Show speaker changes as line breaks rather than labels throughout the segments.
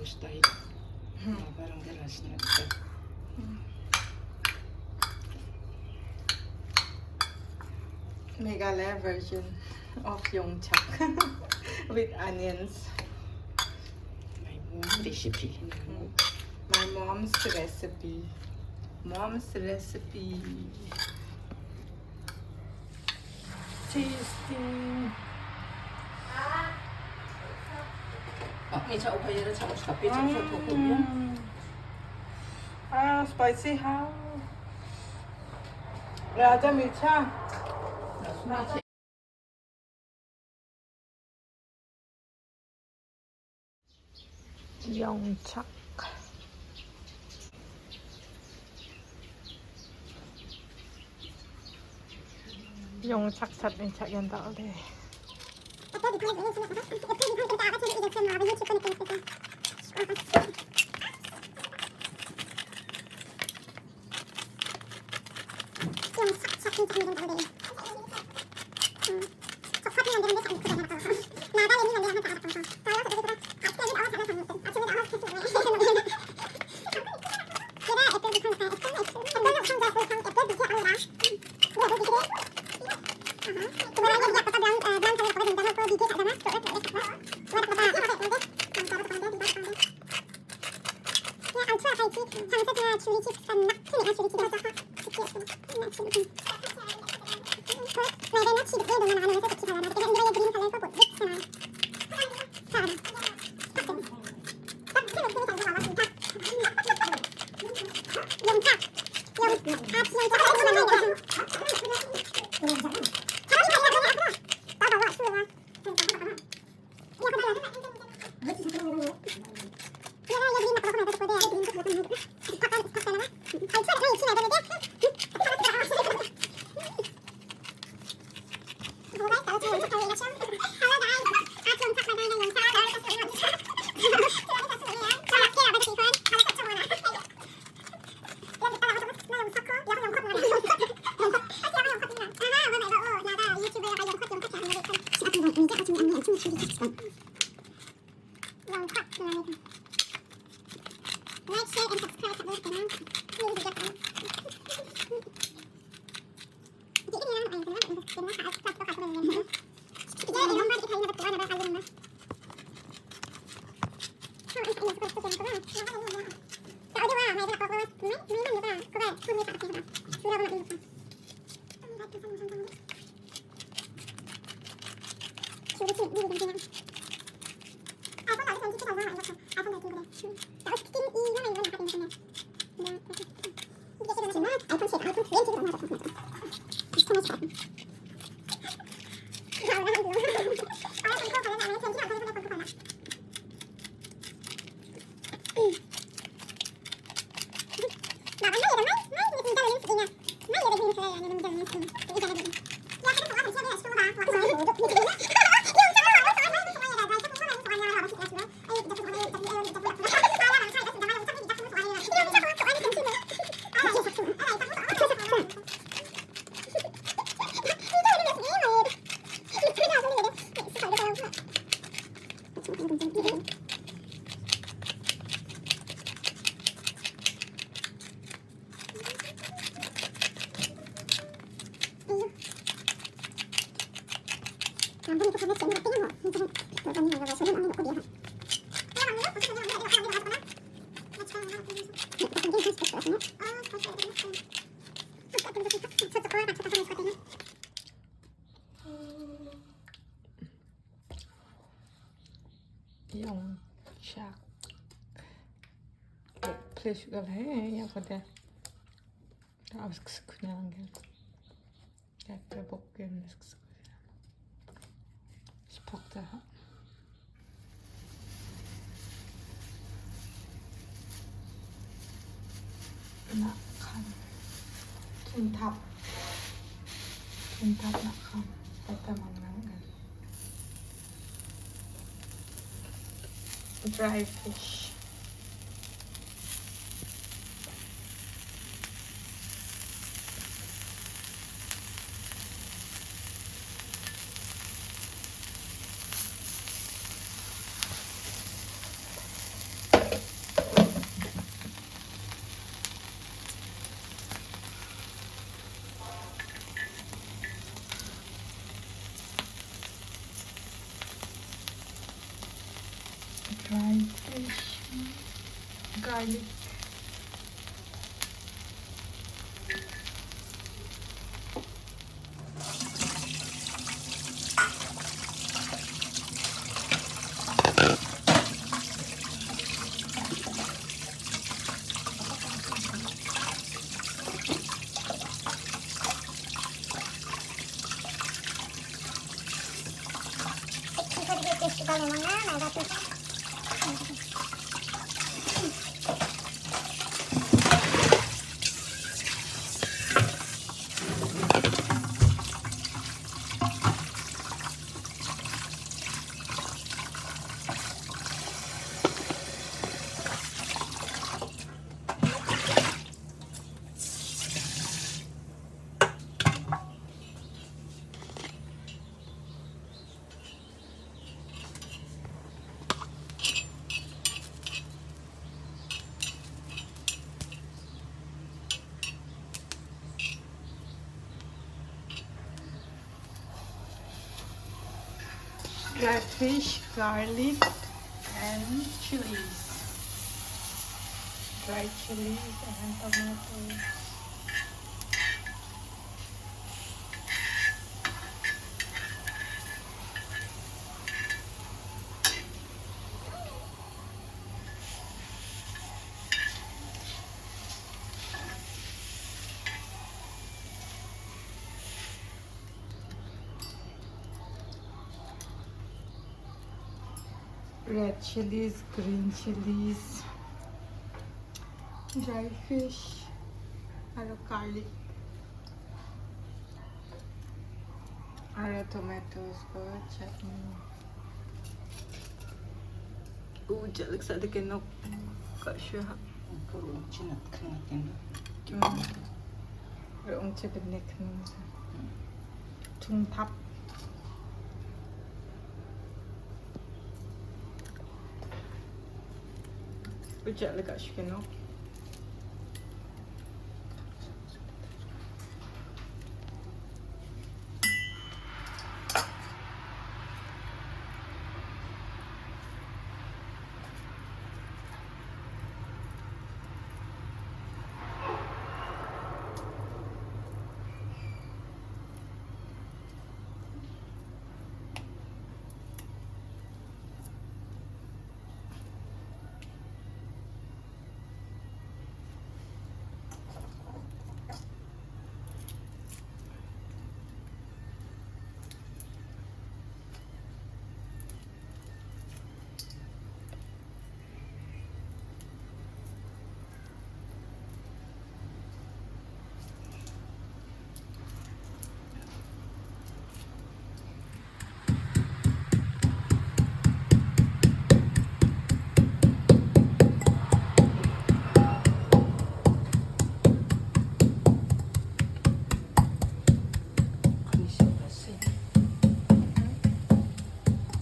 style. Parang garas na ito.
Meghalaya version of Yongchak with onions.
My mom recipe.
My mom's recipe. Mom's recipe. Tasty.
May sa ukay na sa kapit sa photo yan.
Ah, spicy how? Raja micha. Yongchak. Yongchak chutney yan daw ulit. Yongchak. 플래시가 해 야거든. 아스크스 그냥 게. 약간 먹기는 스크스. 스팍다. 낙한. 김탑 낙한. 어디다 먹는 거? Dry fish. Dried fish, garlic. Dried fish, garlic, and chilies. Dried chilies and tomatoes. Red chilies, green chilies, dried fish, and garlic, and tomatoes for chutney. Oh, that looks like the kinok. Got sure.
그거 지나 큰 같은
Rồi ông chơi bên này không? Trung thấp. Ủa chợ là cả chicken nó.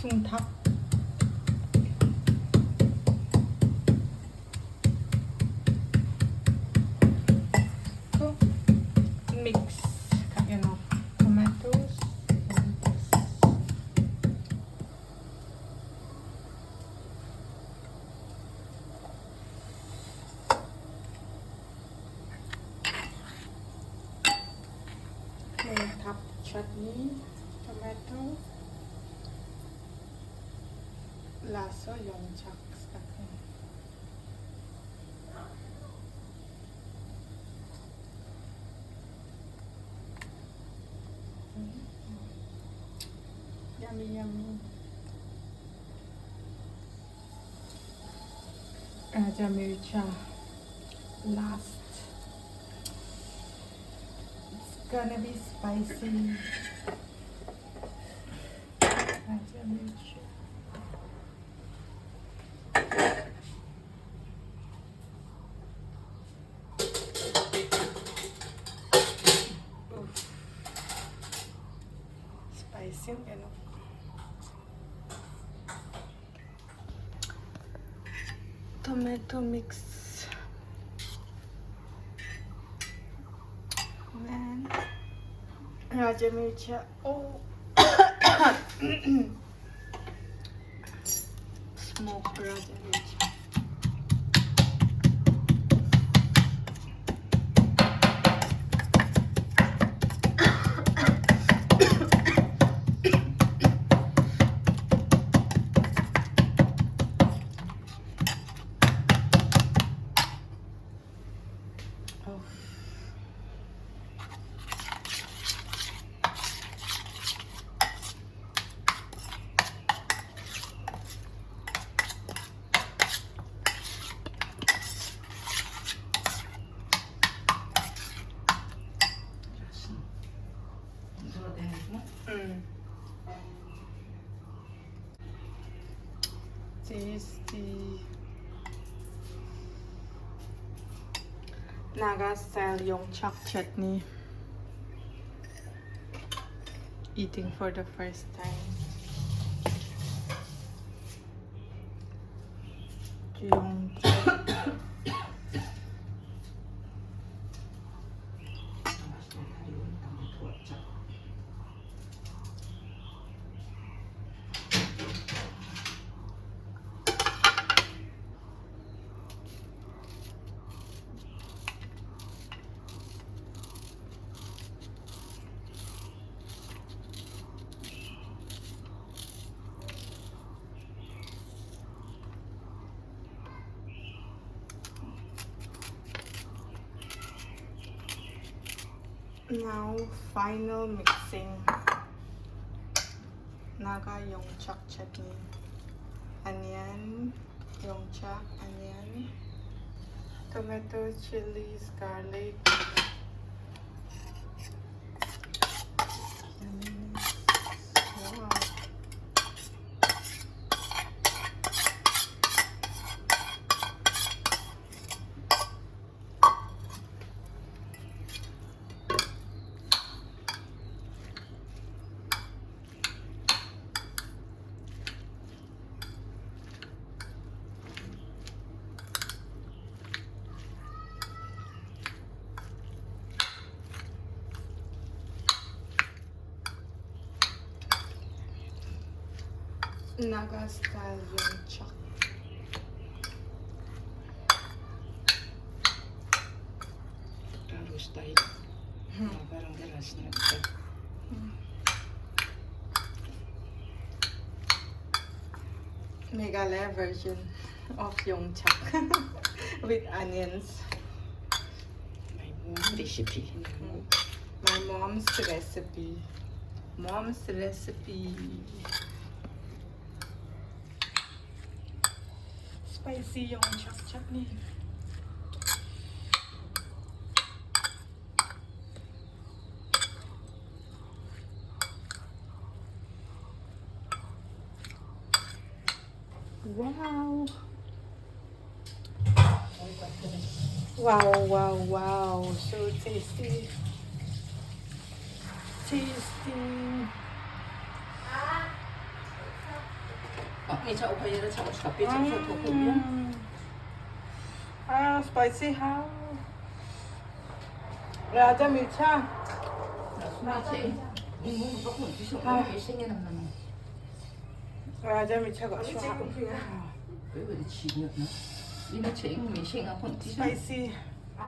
Trung thấp. Cool. Mix, you know, tomatoes and this. Top chutney, tomato. Lasso Yongchak Recipe. Yummy, yummy. Rajamircha. Last. It's gonna be spicy. Rajamircha. Spicy, you know. Tomato mix. And Rajamircha. Oh. Smoke raja yongchak. Tasty Naga style Yongchak chutney. Eating for the first time. Yongchak. Now, final mixing. Naga Yongchak chutney. Onion, Yongchak, onion, tomato, chilies, garlic. Wow. Naga style Yongchak.
Terus tayo. Parang galas na ito.
Meghalaya version of Yongchak with onions.
My mom recipe.
My mom's recipe. Mom's recipe. Spicy Yongchak chutney. Wow. Wow, wow, wow. So tasty. Tasty.
May sa ukay na sa kape sa tukod mo.
Ah, spicy how? Raja mircha. Raja mircha got shot. Spicy.